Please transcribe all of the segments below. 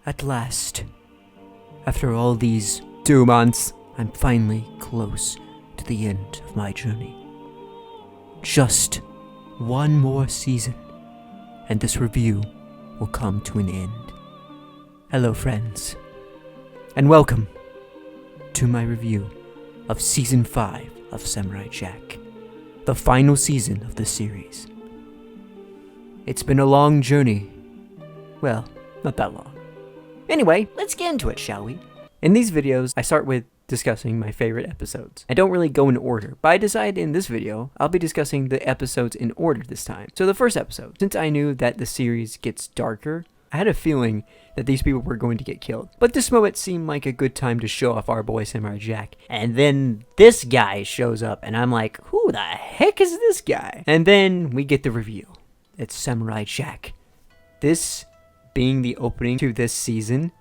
At last, after all these 2 months, I'm finally close to the end of my journey. Just one more season, and this review will come to an end. Hello friends, and welcome to my review of Season 5 of Samurai Jack, the final season of the series. It's been a long journey. Well, not that long. Anyway, let's get into it, shall we? In these videos, I start with discussing my favorite episodes. I don't really go in order, but I decided in this video, I'll be discussing the episodes in order this time. So the first episode, since I knew that the series gets darker, I had a feeling that these people were going to get killed. But this moment seemed like a good time to show off our boy Samurai Jack. And then this guy shows up, and I'm like, who the heck is this guy? And then we get the review. It's Samurai Jack. This being the opening to this season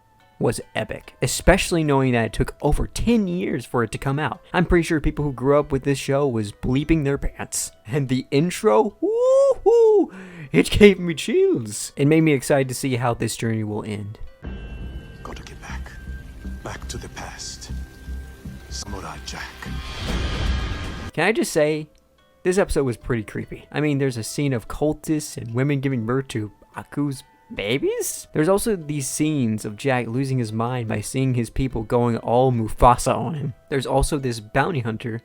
was epic, especially knowing that it took over 10 years for it to come out. I'm pretty sure people who grew up with this show was bleeping their pants. And the intro, woohoo, it gave me chills. It made me excited to see how this journey will end. Gotta get back to the past. Samurai Jack. Can I just say, this episode was pretty creepy. I mean, there's a scene of cultists and women giving birth to Aku's babies? There's also these scenes of Jack losing his mind by seeing his people going all Mufasa on him. There's also this bounty hunter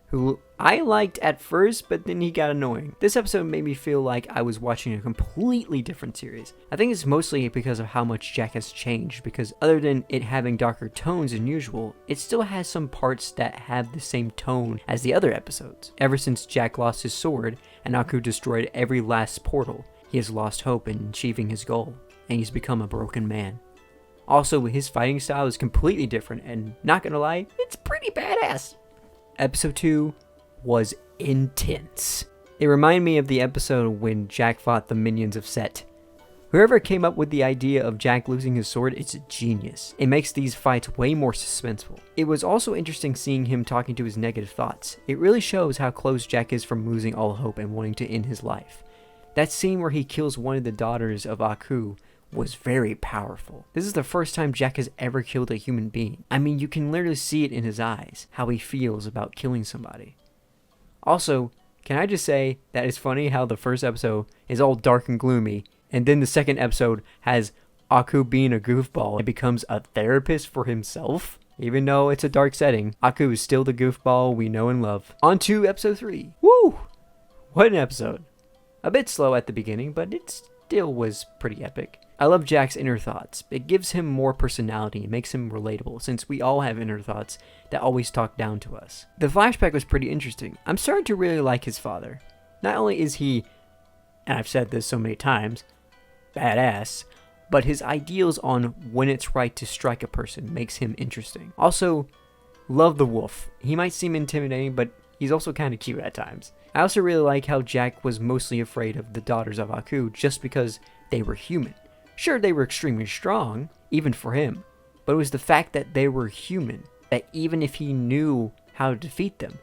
who I liked at first, but then he got annoying. This episode made me feel like I was watching a completely different series. I think it's mostly because of how much Jack has changed, because other than it having darker tones than usual, it still has some parts that have the same tone as the other episodes. Ever since Jack lost his sword and Aku destroyed every last portal, he has lost hope in achieving his goal, and he's become a broken man. Also, his fighting style is completely different, and not gonna lie, it's pretty badass. Episode 2 was intense. It reminded me of the episode when Jack fought the minions of Set. Whoever came up with the idea of Jack losing his sword is a genius. It makes these fights way more suspenseful. It was also interesting seeing him talking to his negative thoughts. It really shows how close Jack is from losing all hope and wanting to end his life. That scene where he kills one of the daughters of Aku was very powerful. This is the first time Jack has ever killed a human being. I mean, you can literally see it in his eyes, how he feels about killing somebody. Also, can I just say that it's funny how the first episode is all dark and gloomy, and then the second episode has Aku being a goofball and becomes a therapist for himself? Even though it's a dark setting, Aku is still the goofball we know and love. On to episode 3. Woo! What an episode. A bit slow at the beginning, but it still was pretty epic. I love Jack's inner thoughts. It gives him more personality and makes him relatable, since we all have inner thoughts that always talk down to us. The flashback was pretty interesting. I'm starting to really like his father. Not only is he, and I've said this so many times, badass, but his ideals on when it's right to strike a person makes him interesting. Also, love the wolf. He might seem intimidating, but he's also kind of cute at times. I also really like how Jack was mostly afraid of the daughters of Aku just because they were human. Sure, they were extremely strong, even for him, but it was the fact that they were human, that even if he knew how to defeat them,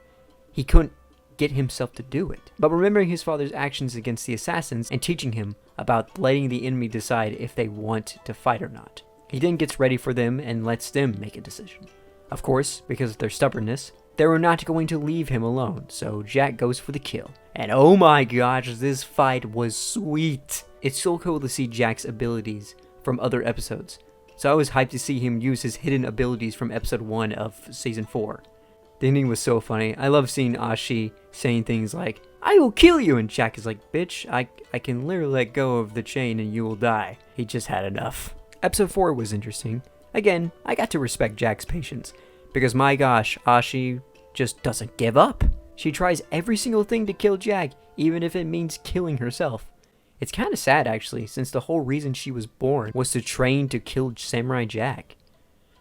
he couldn't get himself to do it. But remembering his father's actions against the assassins and teaching him about letting the enemy decide if they want to fight or not. He then gets ready for them and lets them make a decision. Of course, because of their stubbornness, they were not going to leave him alone, so Jack goes for the kill. And oh my gosh, this fight was sweet. It's so cool to see Jack's abilities from other episodes, so I was hyped to see him use his hidden abilities from episode 1 of season 4. The ending was so funny. I love seeing Ashi saying things like, "I will kill you," and Jack is like, "Bitch, I can literally let go of the chain and you will die." He just had enough. Episode 4 was interesting. Again, I got to respect Jack's patience, because my gosh, Ashi just doesn't give up. She tries every single thing to kill Jack, even if it means killing herself. It's kind of sad actually, since the whole reason she was born was to train to kill Samurai Jack.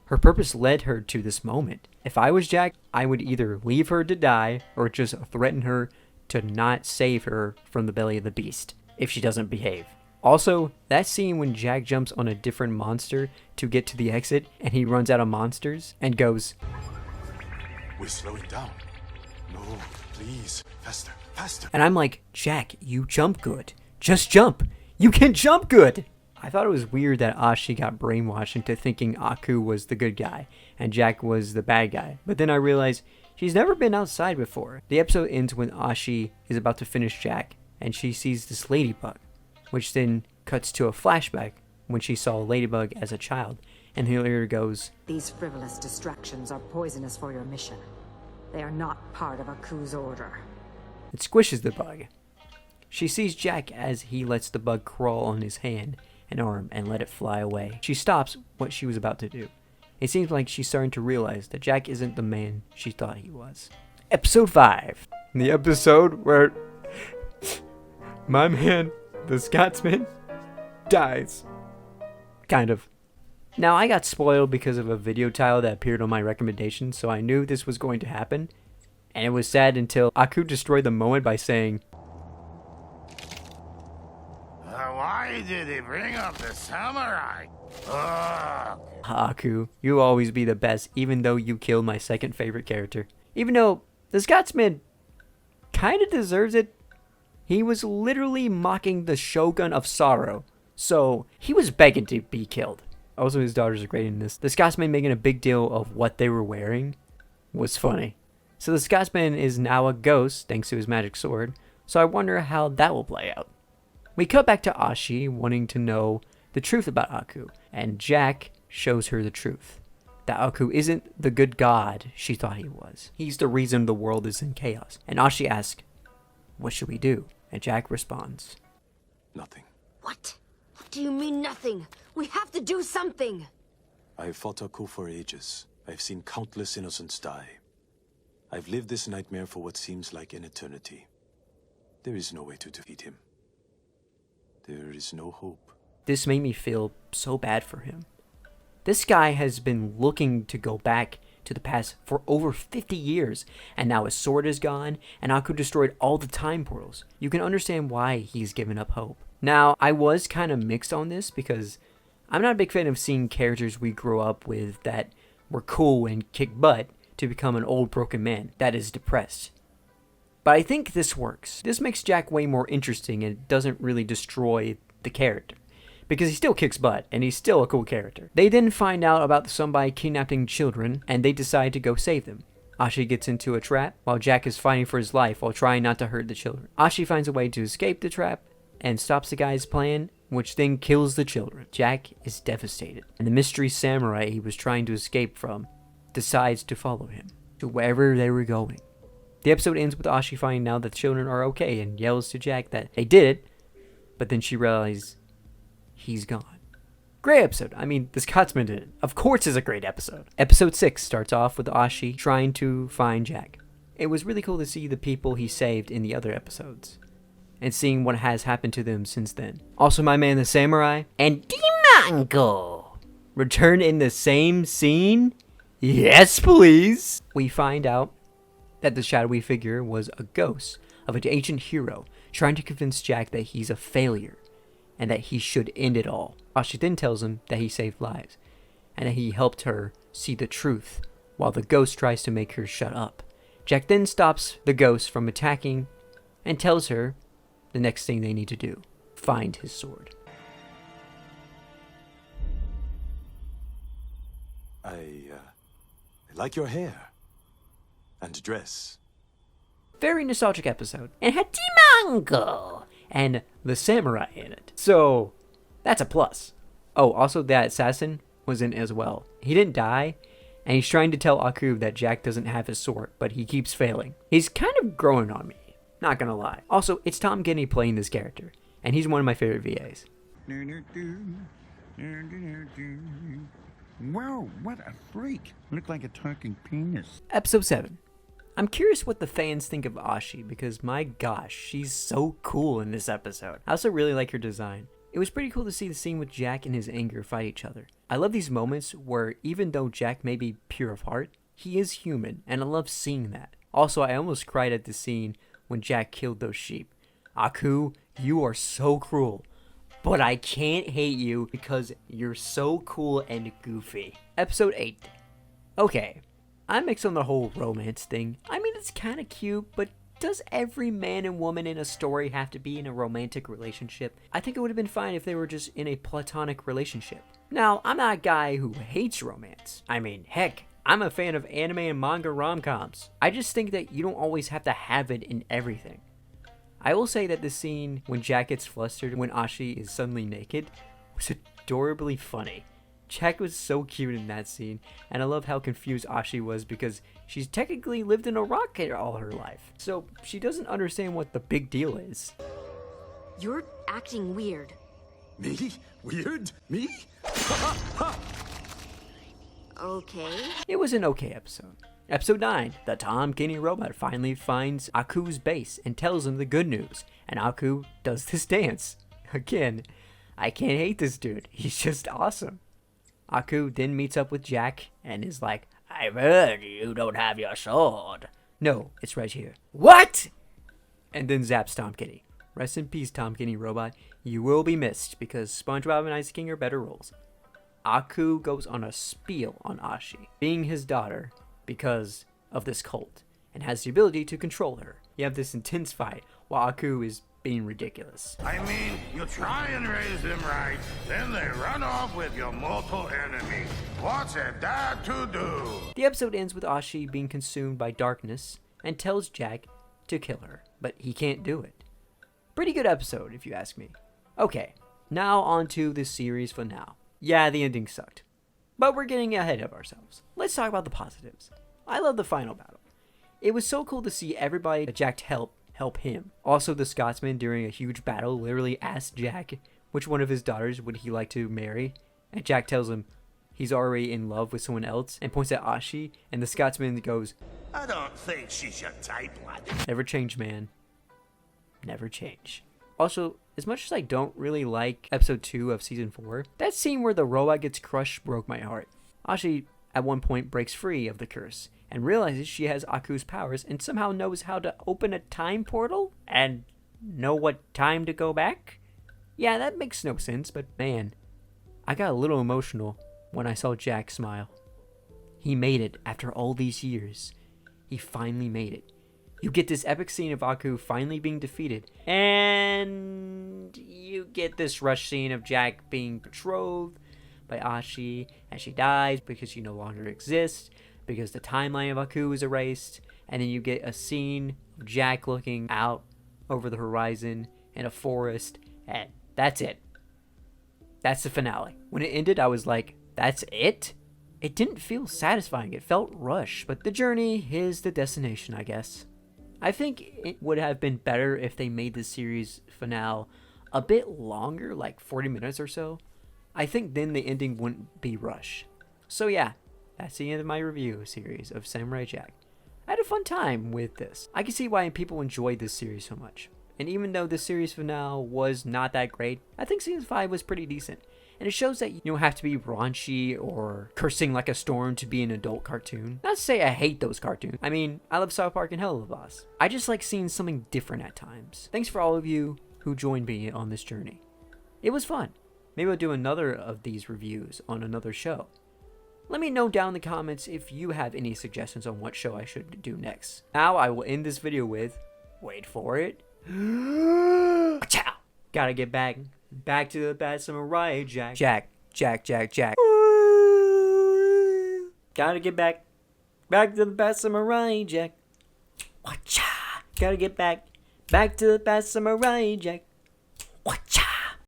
Her purpose led her to this moment. If I was Jack, I would either leave her to die or just threaten her to not save her from the belly of the beast if she doesn't behave. Also, that scene when Jack jumps on a different monster to get to the exit and he runs out of monsters and goes, We're slowing down. No, please. Faster, faster. And I'm like, Jack, you jump good. Just jump. You can jump good. I thought it was weird that Ashi got brainwashed into thinking Aku was the good guy and Jack was the bad guy, but then I realized she's never been outside before. The episode ends when Ashi is about to finish Jack and she sees this ladybug, which then cuts to a flashback when she saw a ladybug as a child, and here goes, "These frivolous distractions are poisonous for your mission. They are not part of Aku's order." It squishes the bug. She sees Jack as he lets the bug crawl on his hand and arm and let it fly away. She stops what she was about to do. It seems like she's starting to realize that Jack isn't the man she thought he was. Episode 5. The episode where my man, the Scotsman, dies. Kind of. Now, I got spoiled because of a video title that appeared on my recommendation, so I knew this was going to happen. And it was sad until Aku destroyed the moment by saying, Why did he bring up the samurai? Ugh. Aku, you'll always be the best, even though you killed my second favorite character. Even though the Scotsman kind of deserves it. He was literally mocking the Shogun of Sorrow, so he was begging to be killed. Also, his daughters are great in this. The Scotsman making a big deal of what they were wearing was funny. So the Scotsman is now a ghost thanks to his magic sword, so I wonder how that will play out. We cut back to Ashi wanting to know the truth about Aku, and Jack shows her the truth. That Aku isn't the good god she thought he was. He's the reason the world is in chaos. And Ashi asks, "What should we do?" And Jack responds, Nothing. What? What do you mean nothing? We have to do something. I have fought Aku for ages. I've seen countless innocents die. I've lived this nightmare for what seems like an eternity. There is no way to defeat him. There is no hope. This made me feel so bad for him. This guy has been looking to go back to the past for over 50 years, and now his sword is gone, and Aku destroyed all the time portals. You can understand why he's given up hope. Now, I was kind of mixed on this because I'm not a big fan of seeing characters we grew up with that were cool and kick butt to become an old broken man that is depressed. But I think this works. This makes Jack way more interesting and it doesn't really destroy the character, because he still kicks butt and he's still a cool character. They then find out about somebody kidnapping children and they decide to go save them. Ashi gets into a trap while Jack is fighting for his life while trying not to hurt the children. Ashi finds a way to escape the trap and stops the guy's plan, which then kills the children. Jack is devastated, and the mystery samurai he was trying to escape from decides to follow him to wherever they were going. The episode ends with Ashi finding out that the children are okay and yells to Jack that they did it, but then she realizes he's gone. Great episode. I mean, the Scotsman did it. Of course it's a great episode. Episode 6 starts off with Ashi trying to find Jack. It was really cool to see the people he saved in the other episodes, and seeing what has happened to them since then. Also, my man the samurai and Dimango return in the same scene? Yes, please! We find out that the shadowy figure was a ghost of an ancient hero trying to convince Jack that he's a failure and that he should end it all. Ashi then tells him that he saved lives and that he helped her see the truth while the ghost tries to make her shut up. Jack then stops the ghost from attacking and tells her the next thing they need to do: find his sword. I like your hair and dress. Very nostalgic episode. And had Dimango and the samurai in it. So, that's a plus. Oh, also that assassin was in as well. He didn't die, and he's trying to tell Aku that Jack doesn't have his sword, but he keeps failing. He's kind of growing on me, not gonna lie. Also, it's Tom Guinea playing this character, and he's one of my favorite VAs. Whoa, what a freak. Looked like a talking penis. Episode 7. I'm curious what the fans think of Ashi, because my gosh, she's so cool in this episode. I also really like her design. It was pretty cool to see the scene with Jack and his anger fight each other. I love these moments where even though Jack may be pure of heart, he is human, and I love seeing that. Also, I almost cried at the scene when Jack killed those sheep. Aku, you are so cruel, but I can't hate you because you're so cool and goofy. Episode 8. Okay, I'm mixed on the whole romance thing. I mean, it's kind of cute, but does every man and woman in a story have to be in a romantic relationship? I think it would have been fine if they were just in a platonic relationship. Now, I'm not a guy who hates romance. I mean, heck, I'm a fan of anime and manga rom-coms. I just think that you don't always have to have it in everything. I will say that the scene when Jack gets flustered when Ashi is suddenly naked was adorably funny. Jack was so cute in that scene, and I love how confused Ashi was because she's technically lived in a rocket all her life. So she doesn't understand what the big deal is. You're acting weird. Me? Weird? Me? Okay. It was an okay episode. Episode 9, the Tom Kenny robot finally finds Aku's base and tells him the good news, and Aku does this dance. Again, I can't hate this dude, he's just awesome. Aku then meets up with Jack and is like, I've heard you don't have your sword. No, it's right here. What? And then zaps Tom Kenny. Rest in peace, Tom Kenny robot. You will be missed because SpongeBob and Ice King are better roles. Aku goes on a spiel on Ashi being his daughter because of this cult and has the ability to control her. You have this intense fight while Aku is being ridiculous. I mean, you try and raise them right, then they run off with your mortal enemy. What's a dad to do? The episode ends with Ashi being consumed by darkness and tells Jack to kill her, but he can't do it. Pretty good episode, if you ask me. Okay, now on to the series finale. Yeah, the ending sucked, but we're getting ahead of ourselves. Let's talk about the positives. I love the final battle. It was so cool to see everybody that Jack help him. Also, the Scotsman during a huge battle literally asked Jack which one of his daughters would he like to marry, and Jack tells him he's already in love with someone else and points at Ashi, and the Scotsman goes, I don't think she's your type, lad. never change, man. Never change. Also, as much as I don't really like episode 2 of season 4, that scene where the robot gets crushed broke my heart. Ashi at one point breaks free of the curse and realizes she has Aku's powers and somehow knows how to open a time portal and know what time to go back? Yeah, that makes no sense, but man, I got a little emotional when I saw Jack smile. He made it after all these years. He finally made it. You get this epic scene of Aku finally being defeated, and you get this rush scene of Jack being betrothed by Ashi as she dies because she no longer exists, because the timeline of Aku is erased, and then you get a scene of Jack looking out over the horizon in a forest, and that's it. That's the finale. When it ended, I was like, that's it? It didn't feel satisfying, it felt rushed, but the journey is the destination, I guess. I think it would have been better if they made the series finale a bit longer, like 40 minutes or so. I think then the ending wouldn't be rushed. So yeah, that's the end of my review series of Samurai Jack. I had a fun time with this. I can see why people enjoyed this series so much. And even though the series finale was not that great, I think season 5 was pretty decent. And it shows that you don't have to be raunchy or cursing like a storm to be an adult cartoon. Not to say I hate those cartoons. I mean, I love South Park and Hell of a Boss. I just like seeing something different at times. Thanks for all of you who joined me on this journey. It was fun. Maybe I'll do another of these reviews on another show. Let me know down in the comments if you have any suggestions on what show I should do next. Now I will end this video with, wait for it, gotta get back to the bad samurai Jack. Jack. Gotta get back to the bad samurai Jack. Gotta get back to the bad samurai Jack.